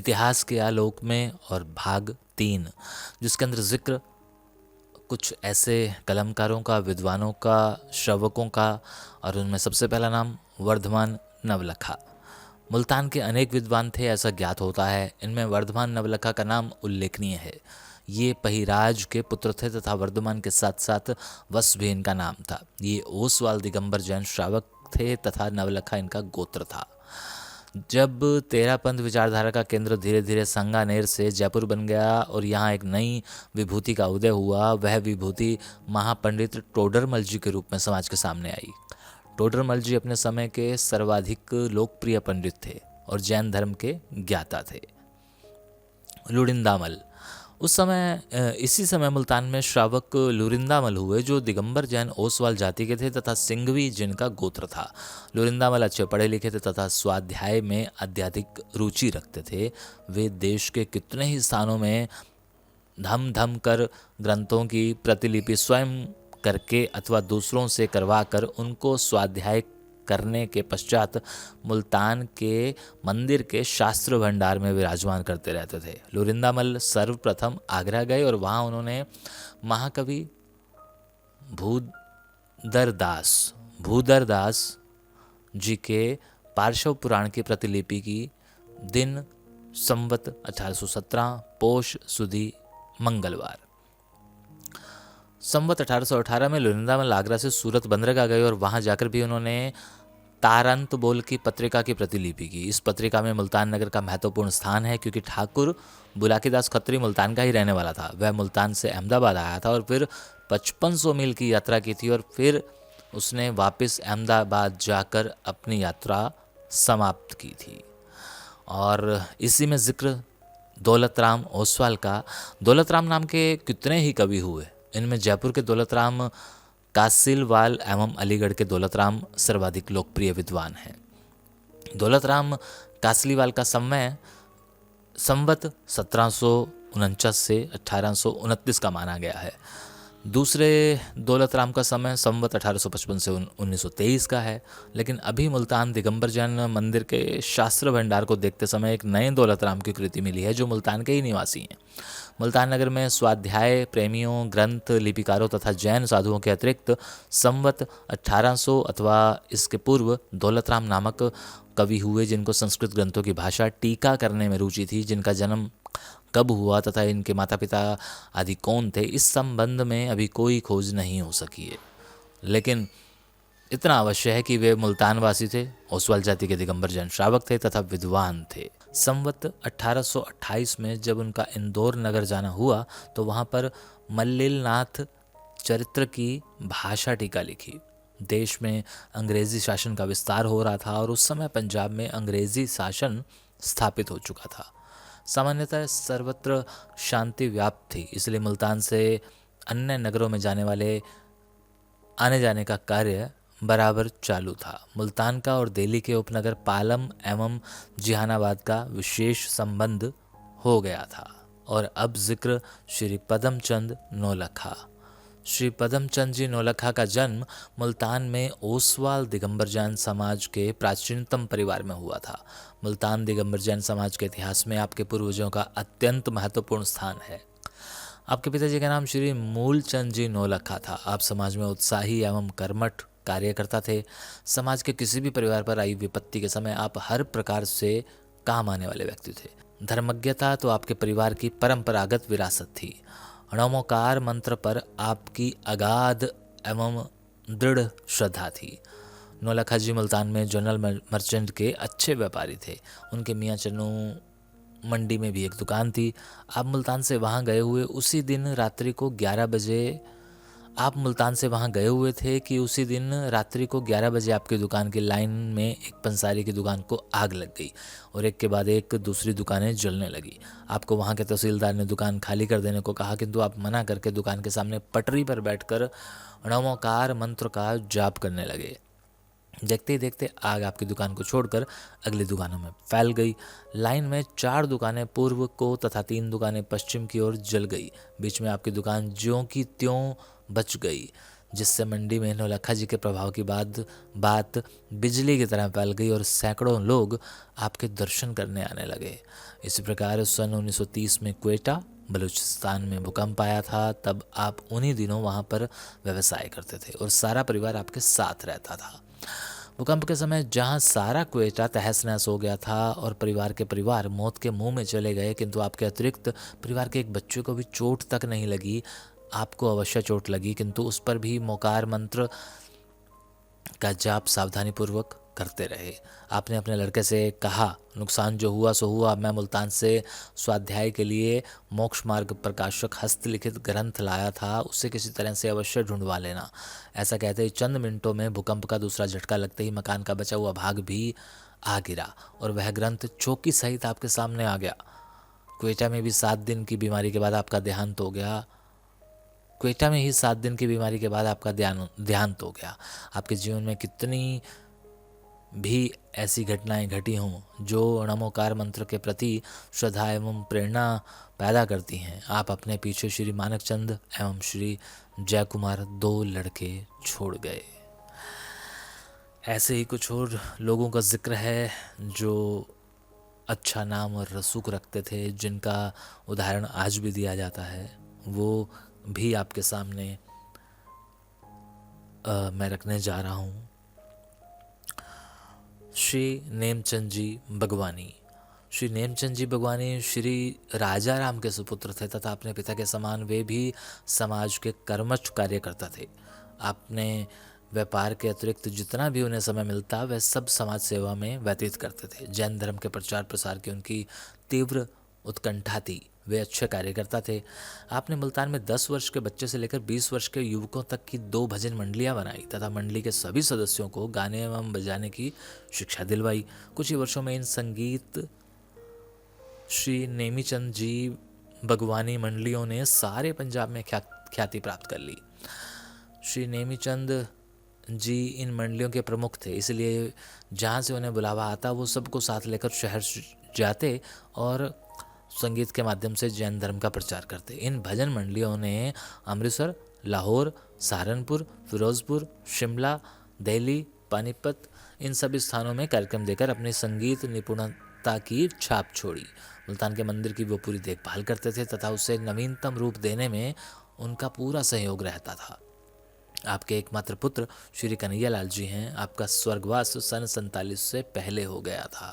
इतिहास के आलोक में और भाग 3, जिसके अंदर जिक्र कुछ ऐसे कलमकारों का, विद्वानों का, श्रवकों का, और उनमें सबसे पहला नाम वर्धमान नवलखा। मुल्तान के अनेक विद्वान थे ऐसा ज्ञात होता है। इनमें वर्धमान नवलखा का नाम उल्लेखनीय है। ये पहिराज के पुत्र थे तथा वर्धमान के साथ साथ वस भी इनका नाम था। ये ओसवाल दिगंबर जैन श्रावक थे तथा नवलखा इनका गोत्र था। जब तेरापंथ विचारधारा का केंद्र धीरे धीरे संगानेर से जयपुर बन गया और यहाँ एक नई विभूति का उदय हुआ, वह विभूति महापंडित टोडरमल जी के रूप में समाज के सामने आई। टोडरमल जी अपने समय के सर्वाधिक लोकप्रिय पंडित थे और जैन धर्म के ज्ञाता थे। लुरिंदामल, उस समय इसी समय मुल्तान में श्रावक लुरिंदामल हुए जो दिगंबर जैन ओसवाल जाति के थे तथा सिंघवी जिनका गोत्र था। लुरिंदामल अच्छे पढ़े लिखे थे तथा स्वाध्याय में अत्यधिक रुचि रखते थे। वे देश के कितने ही स्थानों में धम धम कर ग्रंथों की प्रतिलिपि स्वयं करके अथवा दूसरों से करवा कर उनको स्वाध्याय करने के पश्चात मुल्तान के मंदिर के शास्त्र भंडार में विराजमान करते रहते थे। लुरिंदामल सर्वप्रथम आगरा गए और वहाँ उन्होंने महाकवि भूदरदास जी के पार्श्व पुराण की प्रतिलिपि की। दिन संवत 1817 पोष सुदी मंगलवार। संवत 1818 में लुरिंदामल आगरा से सूरत बंदरगाह गए और वहां जाकर भी उन्होंने तारंत बोल की पत्रिका की प्रतिलिपि की। इस पत्रिका में मुल्तान नगर का महत्वपूर्ण स्थान है क्योंकि ठाकुर बुलाकीदास खत्री मुल्तान का ही रहने वाला था। वह मुल्तान से अहमदाबाद आया था और फिर 5500 मील की यात्रा की थी और फिर उसने वापस अहमदाबाद जाकर अपनी यात्रा समाप्त की थी। और इसी में जिक्र दौलतराम ओसवाल का। दौलतराम नाम के कितने ही कवि हुए। इनमें जयपुर के दौलतराम, कासिलवाल एवं अलीगढ़ के दौलतराम सर्वाधिक लोकप्रिय विद्वान हैं। दौलतराम कासिलवाल का समय संवत 1749 से 1829 का माना गया है। दूसरे दौलतराम का समय संवत 1855 से 1923 का है। लेकिन अभी मुल्तान दिगंबर जैन मंदिर के शास्त्र भंडार को देखते समय एक नए दौलतराम की कृति मिली है जो मुल्तान के ही निवासी हैं। मुल्तान नगर में स्वाध्याय प्रेमियों, ग्रंथ लिपिकारों तथा जैन साधुओं के अतिरिक्त संवत 1800 अथवा इसके पूर्व दौलतराम नामक कवि हुए जिनको संस्कृत ग्रंथों की भाषा टीका करने में रुचि थी। जिनका जन्म कब हुआ तथा इनके माता पिता आदि कौन थे, इस संबंध में अभी कोई खोज नहीं हो सकी है। लेकिन इतना अवश्य है कि वे मुल्तान वासी थे, ओसवाल जाति के दिगंबर जैन श्रावक थे तथा विद्वान थे। संवत 1828 में जब उनका इंदौर नगर जाना हुआ तो वहाँ पर मल्लिलनाथ चरित्र की भाषा टीका लिखी। देश में अंग्रेजी शासन का विस्तार हो रहा था और उस समय पंजाब में अंग्रेजी शासन स्थापित हो चुका था। सामान्यतः सर्वत्र शांति व्याप्त थी, इसलिए मुल्तान से अन्य नगरों में आने जाने का कार्य बराबर चालू था। मुल्तान का और दिल्ली के उपनगर पालम एवं जिहानाबाद का विशेष संबंध हो गया था। और अब जिक्र श्री पदमचंद नौलखा। श्री पदमचंद जी नौलखा का जन्म मुल्तान में ओसवाल दिगंबर जैन समाज के प्राचीनतम परिवार में हुआ था। मुल्तान दिगंबर जैन समाज के इतिहास में आपके पूर्वजों का अत्यंत महत्वपूर्ण स्थान है। आपके पिताजी का नाम श्री मूलचंद जी नौलखा था। आप समाज में उत्साही एवं कर्मठ कार्यकर्ता थे। समाज के किसी भी परिवार पर आई विपत्ति के समय आप हर प्रकार से काम आने वाले व्यक्ति थे। धर्मज्ञता तो आपके परिवार की परंपरागत विरासत थी। णोमकार मंत्र पर आपकी अगाध एवं दृढ़ श्रद्धा थी। नौलखा जी मुल्तान में जनरल मर्चेंट के अच्छे व्यापारी थे। उनके मियाँ चन्नू मंडी में भी एक दुकान थी। आप मुल्तान से वहाँ गए हुए उसी दिन रात्रि को 11 बजे उसी दिन रात्रि को 11 बजे आपकी दुकान की लाइन में एक पंसारी की दुकान को आग लग गई और एक के बाद एक दूसरी दुकानें जलने लगी। आपको वहाँ के तहसीलदार ने दुकान खाली कर देने को कहा, किंतु आप मना करके दुकान के सामने पटरी पर बैठकर णोमकार मंत्र का जाप करने लगे। देखते ही देखते आग आपकी दुकान को छोड़कर अगली दुकानों में फैल गई। लाइन में 4 दुकानें पूर्व को तथा 3 दुकानें पश्चिम की ओर जल गई। बीच में आपकी दुकान ज्यों की त्यों बच गई। जिससे मंडी में नौलखा जी के प्रभाव की बात बिजली की तरह फैल गई और सैकड़ों लोग आपके दर्शन करने आने लगे। इसी प्रकार सन 1930 में क्वेटा बलूचिस्तान में भूकंप आया था। तब आप उन्हीं दिनों वहाँ पर व्यवसाय करते थे और सारा परिवार आपके साथ रहता था। भूकंप के समय जहाँ सारा क्वेटा तहस नहस हो गया था और परिवार मौत के मुंह में चले गए, किंतु आपके अतिरिक्त परिवार के एक बच्चे को भी चोट तक नहीं लगी। आपको अवश्य चोट लगी, किंतु उस पर भी मोकार मंत्र का जाप सावधानीपूर्वक करते रहे। आपने अपने लड़के से कहा, नुकसान जो हुआ सो हुआ, मैं मुल्तान से स्वाध्याय के लिए मोक्ष मार्ग प्रकाशक हस्तलिखित ग्रंथ लाया था, उसे किसी तरह से अवश्य ढूंढवा लेना। ऐसा कहते ही चंद मिनटों में भूकंप का दूसरा झटका लगते ही मकान का बचा हुआ भाग भी आ गिरा और वह ग्रंथ चौकी सहित आपके सामने आ गया। क्वेटा में भी 7 दिन की बीमारी के बाद आपका देहांत हो गया। क्वेटा में ही 7 दिन की बीमारी के बाद आपका देहांत हो गया। आपके जीवन में कितनी भी ऐसी घटनाएं घटी हों जो नमोकार मंत्र के प्रति श्रद्धा एवं प्रेरणा पैदा करती हैं, आप अपने पीछे श्री मानकचंद एवं श्री जय कुमार 2 लड़के छोड़ गए। ऐसे ही कुछ और लोगों का जिक्र है जो अच्छा नाम और रसूख रखते थे, जिनका उदाहरण आज भी दिया जाता है। वो भी आपके सामने मैं रखने जा रहा हूँ। श्री नेमचंद जी भगवानी। श्री नेमचंद जी भगवानी श्री राजा राम के सुपुत्र थे तथा अपने पिता के समान वे भी समाज के कर्मठ कार्यकर्ता थे। आपने व्यापार के अतिरिक्त जितना भी उन्हें समय मिलता वह सब समाज सेवा में व्यतीत करते थे। जैन धर्म के प्रचार प्रसार की उनकी तीव्र उत्कंठा थी। वे अच्छे कार्यकर्ता थे। आपने मुल्तान में 10 वर्ष के बच्चे से लेकर 20 वर्ष के युवकों तक की 2 भजन मंडलियां बनाई तथा मंडली के सभी सदस्यों को गाने एवं बजाने की शिक्षा दिलवाई। कुछ ही वर्षों में इन संगीत श्री नेमीचंद जी भगवानी मंडलियों ने सारे पंजाब में ख्याति प्राप्त कर ली। श्री नेमीचंद जी इन मंडलियों के प्रमुख थे, इसलिए जहाँ से उन्हें बुलावा आता वो सबको साथ लेकर शहर जाते और संगीत के माध्यम से जैन धर्म का प्रचार करते। इन भजन मंडलियों ने अमृतसर, लाहौर, सहारनपुर, फिरोजपुर, शिमला, दिल्ली, पानीपत इन सभी स्थानों में कार्यक्रम देकर अपनी संगीत निपुणता की छाप छोड़ी। मुल्तान के मंदिर की वो पूरी देखभाल करते थे तथा उसे नवीनतम रूप देने में उनका पूरा सहयोग रहता था। आपके एकमात्र पुत्र श्री कन्हैया लाल जी हैं। आपका स्वर्गवास सन 47 से पहले हो गया था।